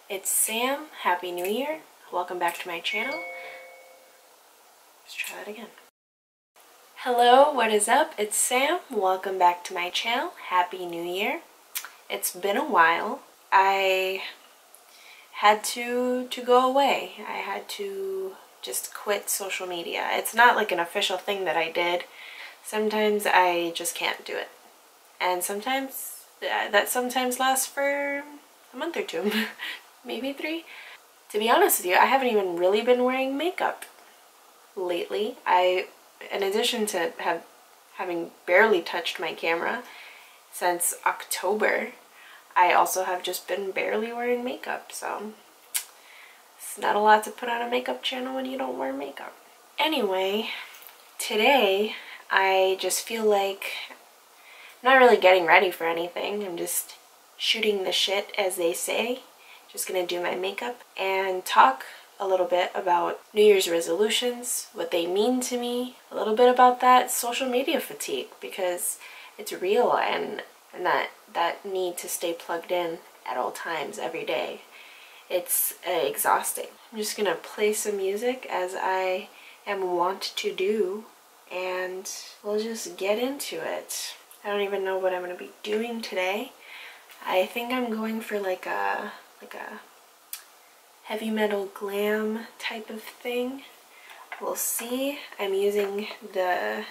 It's Sam. Happy New Year. Welcome back to my channel. Let's try that again. Hello, what is up? It's Sam. Welcome back to my channel. Happy New Year. It's been a while. I had to go away. I had to just quit social media. It's not like an official thing that I did. Sometimes I just can't do it. And sometimes that sometimes lasts for a month or two. Maybe 3. To be honest with you, I haven't even really been wearing makeup lately. In addition to having barely touched my camera since October, I also have just been barely wearing makeup, so it's not a lot to put on a makeup channel when you don't wear makeup. Anyway, today I just feel like I'm not really getting ready for anything. I'm just shooting the shit, as they say. Just gonna do my makeup and talk a little bit about New Year's resolutions, what they mean to me, a little bit about that social media fatigue, because it's real, and that need to stay plugged in at all times every day. It's exhausting. I'm just gonna play some music as I am wont to do, and we'll just get into it. I don't even know what I'm gonna be doing today. I think I'm going for like a heavy metal glam type of thing. We'll see. I'm using the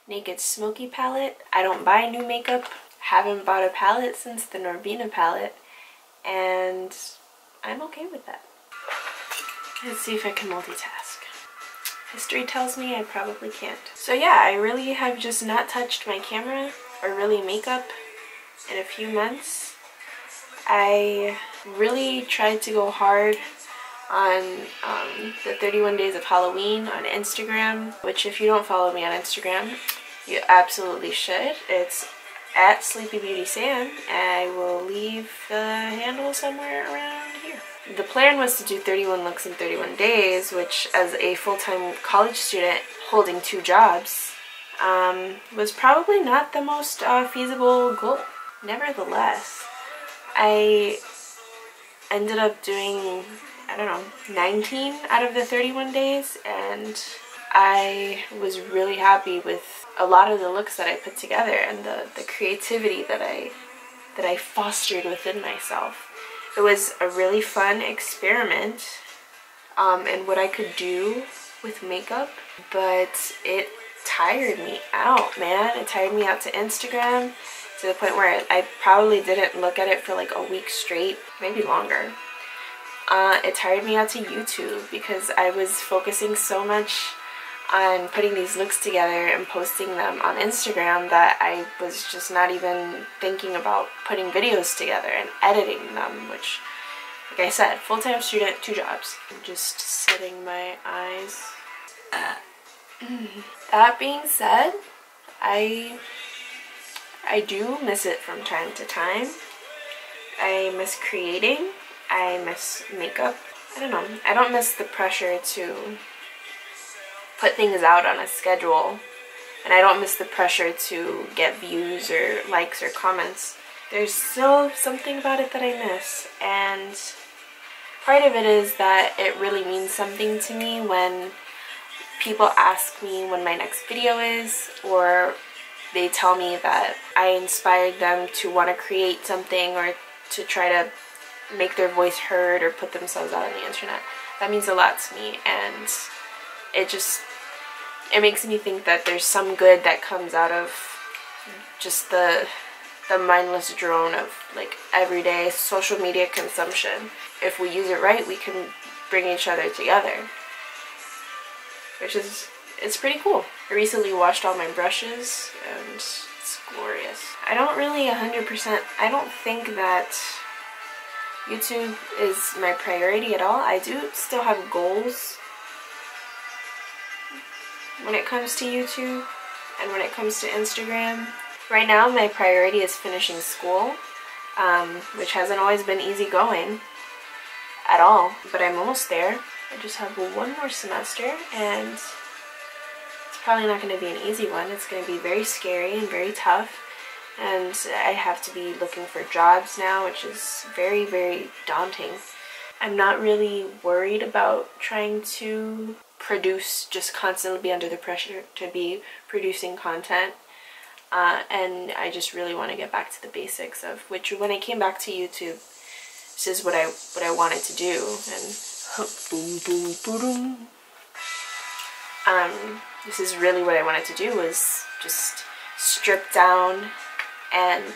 Naked Smoky palette. I don't buy new makeup. Haven't bought a palette since the Norvina palette, and I'm okay with that. Let's see if I can multitask. History tells me I probably can't. So yeah, I really have just not touched my camera or really makeup in a few months. I really tried to go hard on the 31 Days of Halloween on Instagram, which if you don't follow me on Instagram, you absolutely should. It's at sleepybeauty. I will leave the handle somewhere around here. The plan was to do 31 looks in 31 days, which as a full-time college student holding 2 jobs was probably not the most feasible goal. Nevertheless, I ended up doing, I don't know, 19 out of the 31 days, and I was really happy with a lot of the looks that I put together and the creativity that I fostered within myself. It was a really fun experiment in what I could do with makeup, but it tired me out, man. It tired me out to Instagram, to the point where I probably didn't look at it for like a week straight, maybe longer. It tired me out to YouTube because I was focusing so much on putting these looks together and posting them on Instagram that I was just not even thinking about putting videos together and editing them, which, like I said, full-time student, 2 jobs. I'm just setting my eyes. That being said, I do miss it from time to time. I miss creating. I miss makeup. I don't know. I don't miss the pressure to put things out on a schedule. And I don't miss the pressure to get views or likes or comments. There's still something about it that I miss. And part of it is that it really means something to me when people ask me when my next video is, or they tell me that I inspired them to want to create something or to try to make their voice heard or put themselves out on the internet. That means a lot to me, and it makes me think that there's some good that comes out of just the mindless drone of like everyday social media consumption. If we use it right, we can bring each other together, which is, it's pretty cool. I recently washed all my brushes and it's glorious. I don't really 100%, I don't think that YouTube is my priority at all. I do still have goals when it comes to YouTube and when it comes to Instagram. Right now my priority is finishing school, which hasn't always been easy going at all, but I'm almost there. I just have 1 more semester, and it's probably not going to be an easy one. It's going to be very scary and very tough, and I have to be looking for jobs now, which is very, very daunting. I'm not really worried about trying to just constantly be under the pressure to be producing content. And I just really want to get back to the basics of which, when I came back to YouTube, this is what I wanted to do. And boom, boom, boom. This is really what I wanted to do, was just strip down and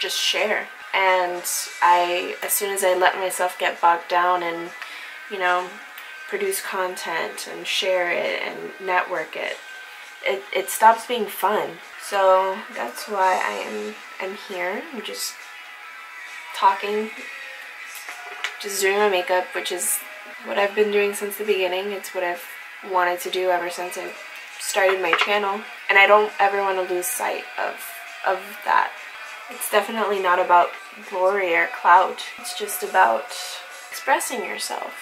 just share. And as soon as I let myself get bogged down and, you know, produce content and share it and network it, it stops being fun. So that's why I'm here. I'm just talking, just doing my makeup, which is what I've been doing since the beginning. It's what I've wanted to do ever since I started my channel, and I don't ever want to lose sight of that. It's definitely not about glory or clout. It's just about expressing yourself.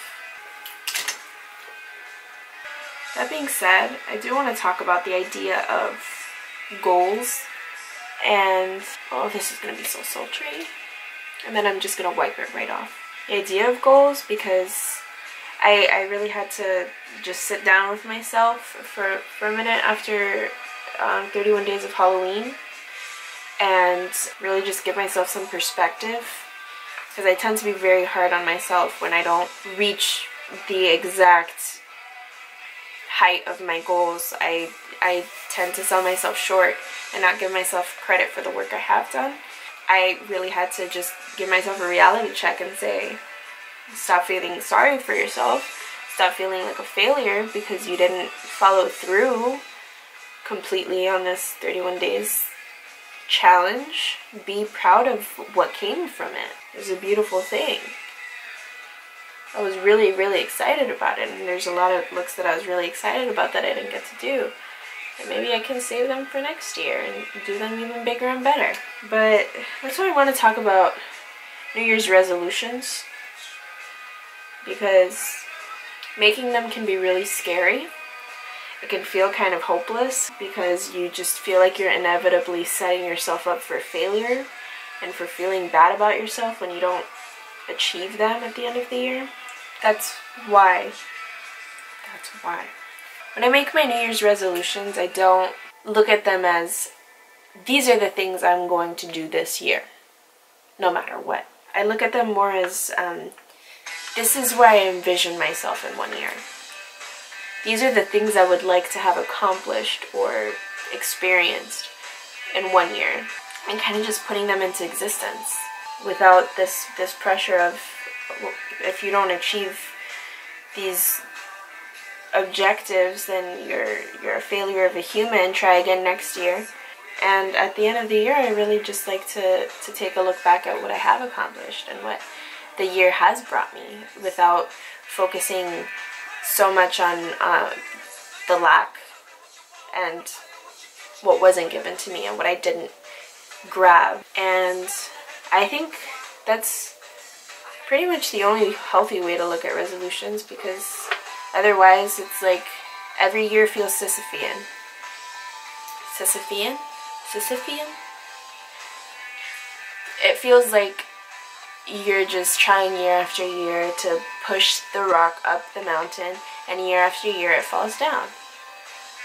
That being said, I do want to talk about the idea of goals, and oh, this is going to be so sultry, and then I'm just going to wipe it right off. The idea of goals, because I really had to just sit down with myself for a minute after 31 days of Halloween and really just give myself some perspective, because I tend to be very hard on myself when I don't reach the exact height of my goals. I tend to sell myself short and not give myself credit for the work I have done. I really had to just give myself a reality check and say, stop feeling sorry for yourself. Stop feeling like a failure because you didn't follow through completely on this 31 days challenge. Be proud of what came from it. It was a beautiful thing. I was really, really excited about it, and there's a lot of looks that I was really excited about that I didn't get to do. And maybe I can save them for next year and do them even bigger and better. But that's why I want to talk about New Year's resolutions, because making them can be really scary. It can feel kind of hopeless because you just feel like you're inevitably setting yourself up for failure and for feeling bad about yourself when you don't achieve them at the end of the year. That's why when I make my New Year's resolutions, I don't look at them as, these are the things I'm going to do this year, no matter what. I look at them more as, this is where I envision myself in 1 year. These are the things I would like to have accomplished or experienced in 1 year, and kind of just putting them into existence without this pressure of, if you don't achieve these objectives, then you're a failure of a human. Try again next year. And at the end of the year, I really just like to take a look back at what I have accomplished and what the year has brought me, without focusing so much on the lack and what wasn't given to me and what I didn't grab. And I think that's pretty much the only healthy way to look at resolutions, because otherwise it's like every year feels Sisyphean. Sisyphean? It feels like you're just trying year after year to push the rock up the mountain, and year after year it falls down.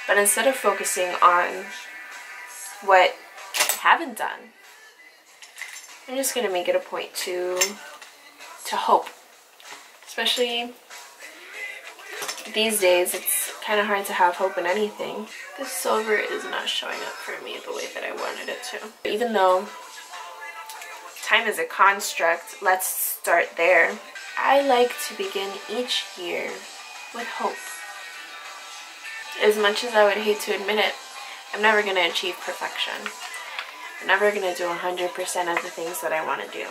But instead of focusing on what I haven't done, I'm just going to make it a point to hope. Especially these days, it's kind of hard to have hope in anything. This silver is not showing up for me the way that I wanted it to. Even though time is a construct, let's start there. I like to begin each year with hope. As much as I would hate to admit it, I'm never going to achieve perfection. I'm never going to do 100% of the things that I want to do.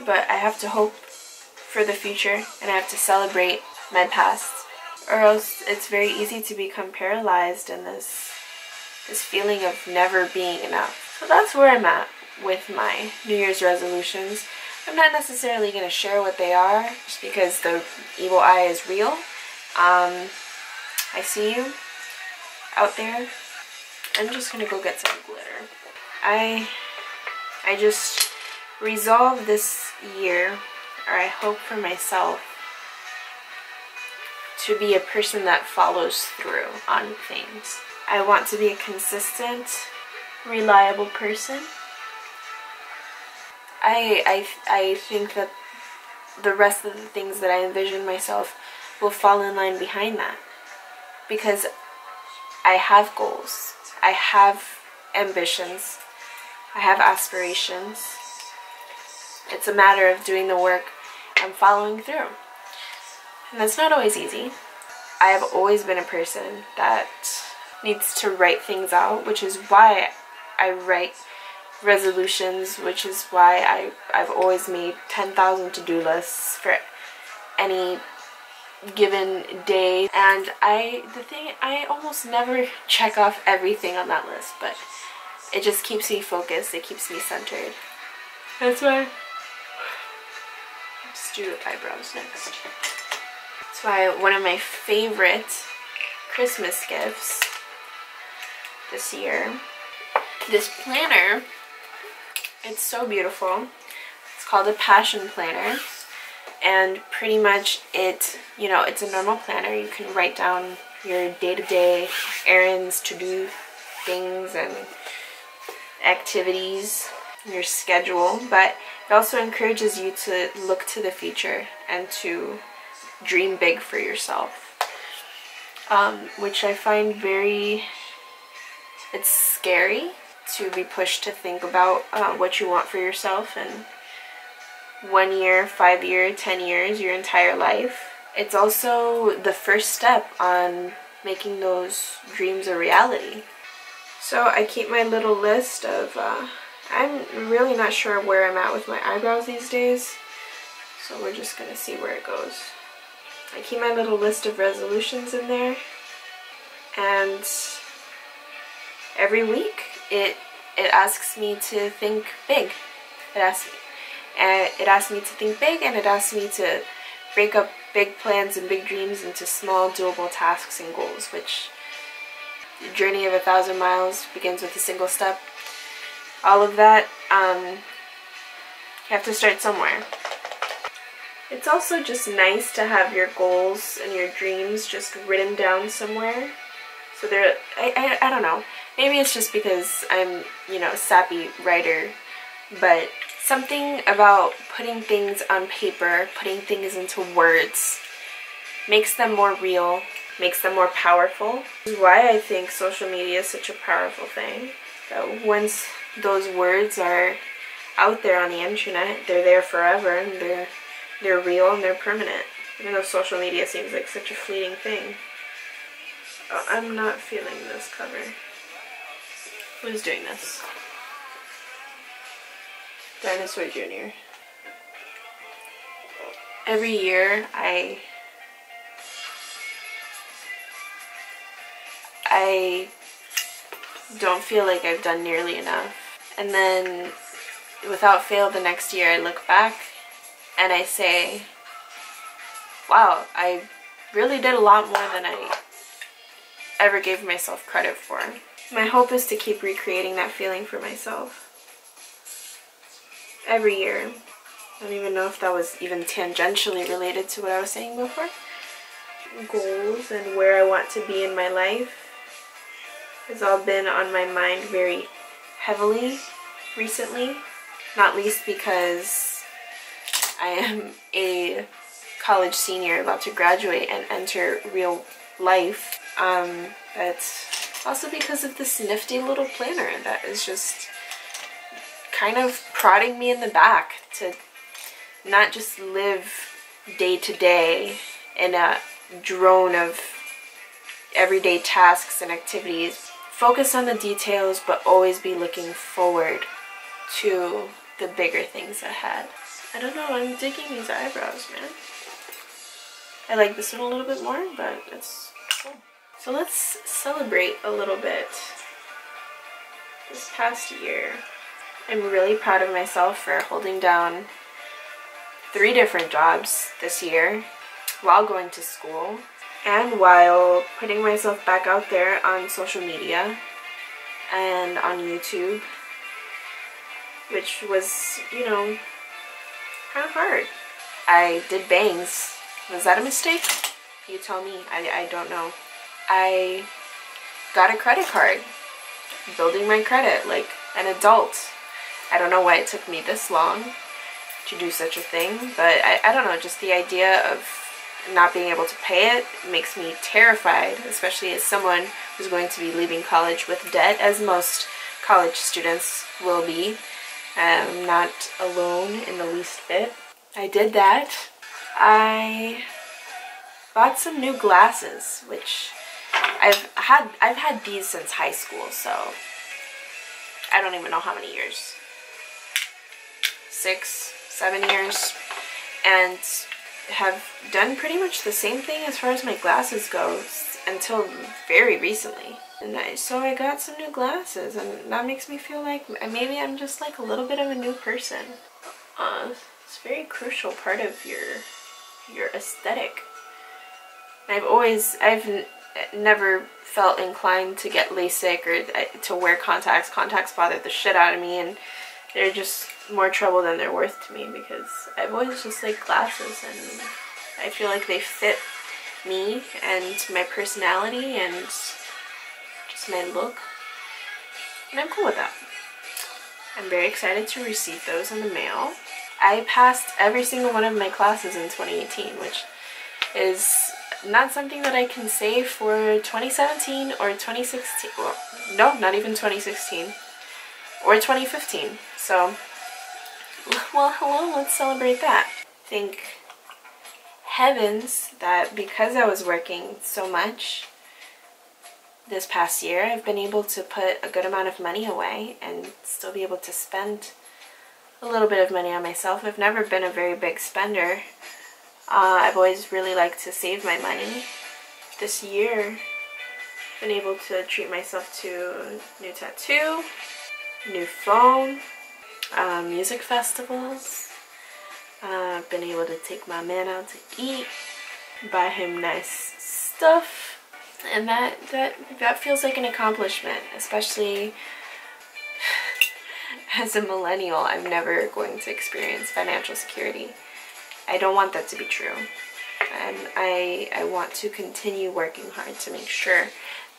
But I have to hope for the future, and I have to celebrate my past, or else it's very easy to become paralyzed in this feeling of never being enough. So that's where I'm at with my New Year's resolutions. I'm not necessarily going to share what they are, just because the evil eye is real. I see you out there. I'm just going to go get some glitter. I just resolved this year or I hope for myself, to be a person that follows through on things. I want to be a consistent, reliable person. I think that the rest of the things that I envision myself will fall in line behind that, because I have goals, I have ambitions, I have aspirations. It's a matter of doing the work and following through. And that's not always easy. I have always been a person that needs to write things out, which is why I write resolutions, which is why I've always made 10,000 to-do lists for any given day. And I almost never check off everything on that list, but it just keeps me focused, it keeps me centered. That's why let's do eyebrows next. That's why one of my favorite Christmas gifts this year, this planner. It's so beautiful. It's called a passion planner, and pretty much it's a normal planner. You can write down your day-to-day errands, to-do things, and activities, your schedule, but it also encourages you to look to the future and to dream big for yourself, which I find it's scary to be pushed to think about what you want for yourself in 1 year, 5 years, 10 years, your entire life. It's also the first step on making those dreams a reality. So I keep my little list of, I'm really not sure where I'm at with my eyebrows these days, so we're just gonna see where it goes. I keep my little list of resolutions in there, and every week it asks me to think big. It asks me to think big, and it asks me to break up big plans and big dreams into small, doable tasks and goals, which the journey of 1,000 miles begins with a single step. All of that, you have to start somewhere. It's also just nice to have your goals and your dreams just written down somewhere. So I don't know, maybe it's just because I'm, a sappy writer, but something about putting things on paper, putting things into words, makes them more real, makes them more powerful. This is why I think social media is such a powerful thing. That once those words are out there on the internet, they're there forever, and they're real and they're permanent. Even though social media seems like such a fleeting thing. Oh, I'm not feeling this cover. Who's doing this? Dinosaur Jr. Every year I don't feel like I've done nearly enough. And then without fail the next year I look back and I say, wow, I really did a lot more than I ever gave myself credit for. My hope is to keep recreating that feeling for myself every year. I don't even know if that was even tangentially related to what I was saying before. Goals and where I want to be in my life has all been on my mind very heavily recently, not least because I am a college senior about to graduate and enter real life. That's also because of this nifty little planner that is just kind of prodding me in the back to not just live day to day in a drone of everyday tasks and activities. Focus on the details, but always be looking forward to the bigger things ahead. I don't know, I'm digging these eyebrows, man. I like this one a little bit more, but it's cool. So let's celebrate a little bit this past year. I'm really proud of myself for holding down 3 different jobs this year while going to school and while putting myself back out there on social media and on YouTube, which was, kind of hard. I did bangs. Was that a mistake? You tell me. I don't know. I got a credit card. Building my credit like an adult. I don't know why it took me this long to do such a thing, but I don't know, just the idea of not being able to pay it makes me terrified, especially as someone who's going to be leaving college with debt, as most college students will be. I'm not alone in the least bit. I did that. I bought some new glasses, which I've had these since high school, so I don't even know how many years. 6, 7 years, and have done pretty much the same thing as far as my glasses go until very recently. And so I got some new glasses, and that makes me feel like maybe I'm just like a little bit of a new person. It's a very crucial part of your aesthetic. I've never felt inclined to get LASIK or to wear contacts. Contacts bother the shit out of me, and they're just more trouble than they're worth to me because I've always just liked glasses, and I feel like they fit me and my personality and just my look, and I'm cool with that. I'm very excited to receive those in the mail. I passed every single one of my classes in 2018, which is not something that I can say for 2017 or 2016. Well, no, not even 2016 or 2015. So, well, hello, let's celebrate that. Thank heavens that because I was working so much this past year, I've been able to put a good amount of money away and still be able to spend a little bit of money on myself. I've never been a very big spender. I've always really liked to save my money. This year, I've been able to treat myself to a new tattoo, new phone, music festivals. I've been able to take my man out to eat, buy him nice stuff, and that feels like an accomplishment, especially as a millennial. I'm never going to experience financial security. I don't want that to be true, and I want to continue working hard to make sure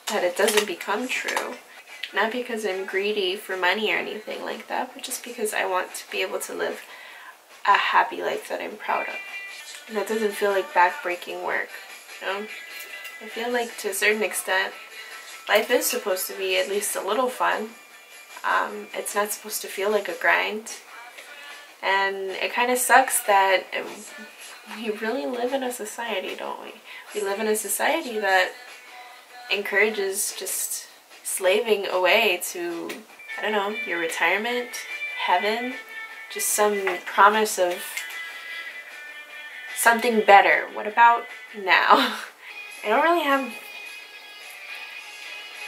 that it doesn't become true. Not because I'm greedy for money or anything like that, but just because I want to be able to live a happy life that I'm proud of. And that doesn't feel like back-breaking work, you know? I feel like to a certain extent, life is supposed to be at least a little fun. It's not supposed to feel like a grind. And it kind of sucks that we really live in a society, don't we? We live in a society that encourages just slaving away to, I don't know, your retirement, heaven, just some promise of something better. What about now? I don't really have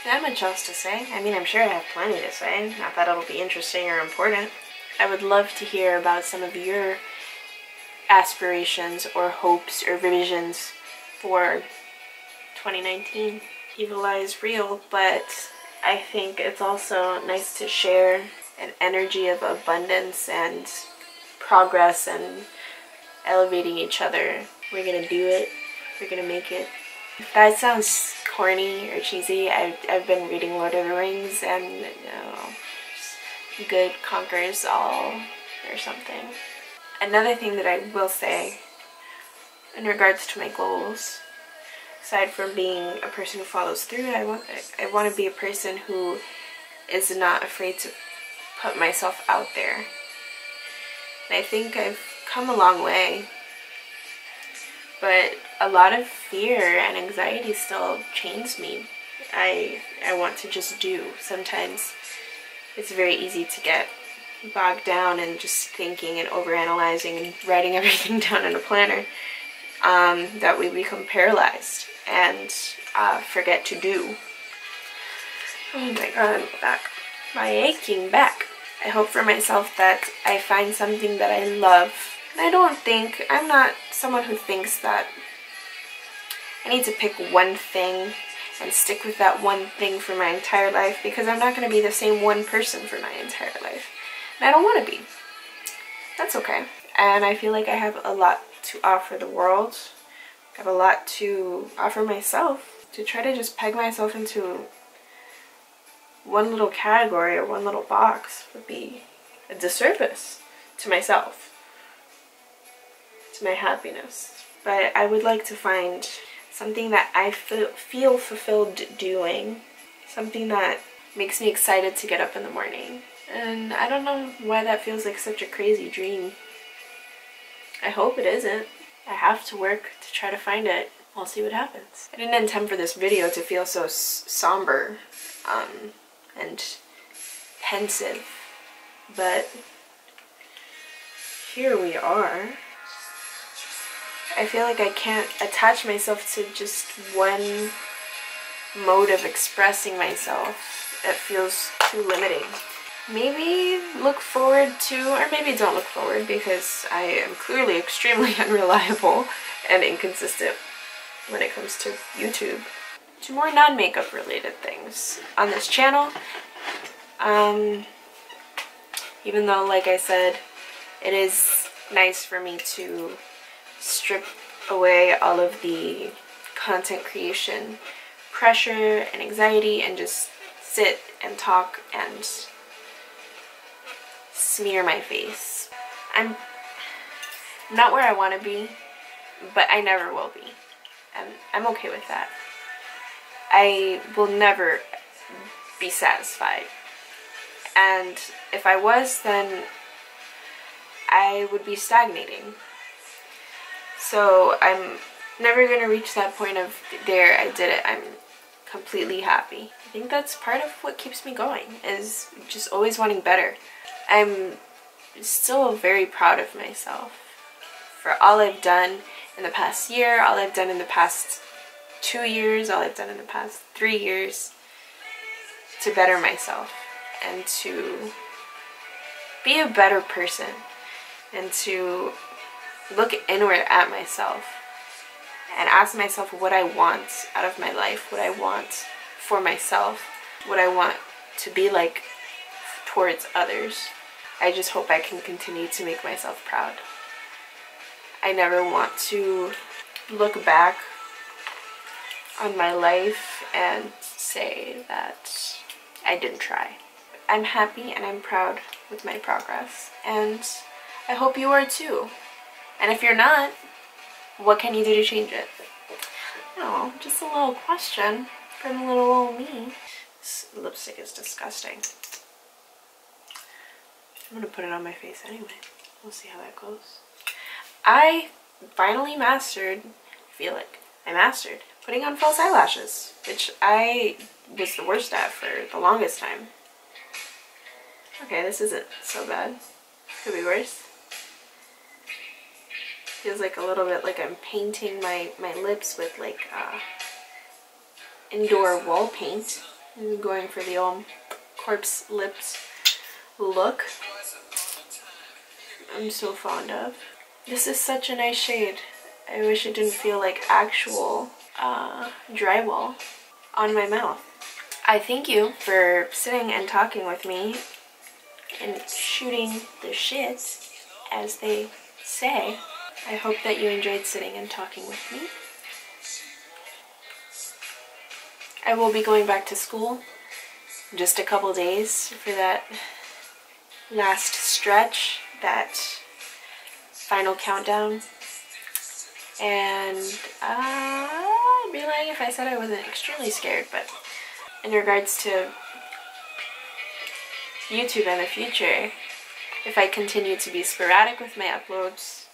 that much else to say. I mean, I'm sure I have plenty to say. Not that it'll be interesting or important. I would love to hear about some of your aspirations or hopes or visions for 2019. Evil Eye is real, but I think it's also nice to share an energy of abundance and progress and elevating each other. We're gonna do it. We're gonna make it. If that sounds corny or cheesy, I've been reading Lord of the Rings, and you know, good conquers all or something. Another thing that I will say in regards to my goals, aside from being a person who follows through, I want to be a person who is not afraid to put myself out there. And I think I've come a long way, but a lot of fear and anxiety still chains me. I want to just do. Sometimes it's very easy to get bogged down in just thinking and overanalyzing and writing everything down in a planner, that we become paralyzed and forget to do. Oh my god, my back. My aching back. I hope for myself that I find something that I love. And I'm not someone who thinks that I need to pick one thing and stick with that one thing for my entire life, because I'm not going to be the same one person for my entire life. And I don't want to be. That's okay. And I feel like I have a lot to offer the world. I have a lot to offer myself. To try to just peg myself into one little category or one little box would be a disservice to myself, to my happiness. But I would like to find something that I feel fulfilled doing, something that makes me excited to get up in the morning. And I don't know why that feels like such a crazy dream. I hope it isn't. I have to work to try to find it. We'll see what happens. I didn't intend for this video to feel so somber and pensive, but here we are. I feel like I can't attach myself to just one mode of expressing myself. It feels too limiting. Maybe look forward to, or maybe don't look forward, because I am clearly extremely unreliable and inconsistent when it comes to YouTube, to more non-makeup related things on this channel. Even though, like I said, it is nice for me to strip away all of the content creation pressure and anxiety and just sit and talk and smear my face. I'm not where I want to be, but I never will be. And I'm okay with that. I will never be satisfied. And if I was, then I would be stagnating. So I'm never going to reach that point of, there, I did it, I'm completely happy. I think that's part of what keeps me going, is just always wanting better. I'm still very proud of myself for all I've done in the past year, all I've done in the past 2 years, all I've done in the past 3 years to better myself and to be a better person and to look inward at myself and ask myself what I want out of my life, what I want for myself, what I want to be like towards others. I just hope I can continue to make myself proud. I never want to look back on my life and say that I didn't try. I'm happy and I'm proud with my progress, and I hope you are too. And if you're not, what can you do to change it? No, just a little question from little old me. This lipstick is disgusting. I'm gonna put it on my face anyway. We'll see how that goes. I finally mastered, I feel like I mastered putting on false eyelashes, which I was the worst at for the longest time. Okay, this isn't so bad. Could be worse. Feels like a little bit like I'm painting my lips with like indoor wall paint. I'm going for the old corpse lips look I'm so fond of. This is such a nice shade. I wish it didn't feel like actual drywall on my mouth. I thank you for sitting and talking with me and shooting the shit, as they say. I hope that you enjoyed sitting and talking with me. I will be going back to school in just a couple days for that last stretch, that final countdown. And I'd be lying if I said I wasn't extremely scared, but in regards to YouTube in the future, if I continue to be sporadic with my uploads,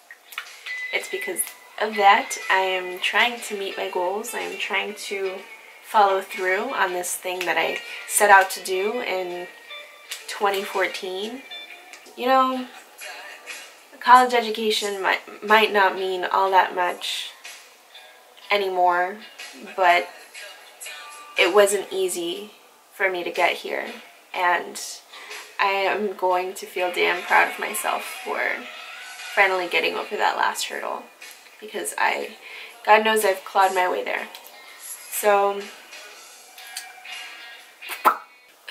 it's because of that. I am trying to meet my goals. I am trying to follow through on this thing that I set out to do in 2014. You know, college education might not mean all that much anymore, but it wasn't easy for me to get here, and I am going to feel damn proud of myself for finally getting over that last hurdle, because God knows I've clawed my way there. So,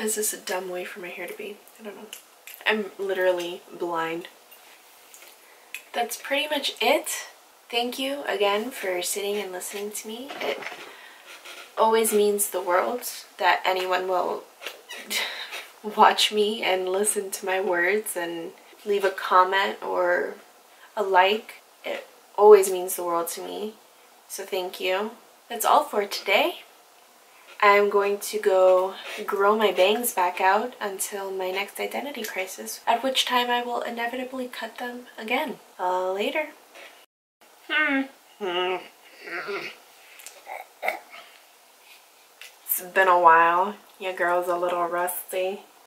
is this a dumb way for my hair to be? I don't know. I'm literally blind. That's pretty much it. Thank you again for sitting and listening to me. It always means the world that anyone will watch me and listen to my words and leave a comment or a like. It always means the world to me. So thank you. That's all for today. I'm going to go grow my bangs back out until my next identity crisis, at which time I will inevitably cut them again. Later. It's been a while. Your girl's a little rusty.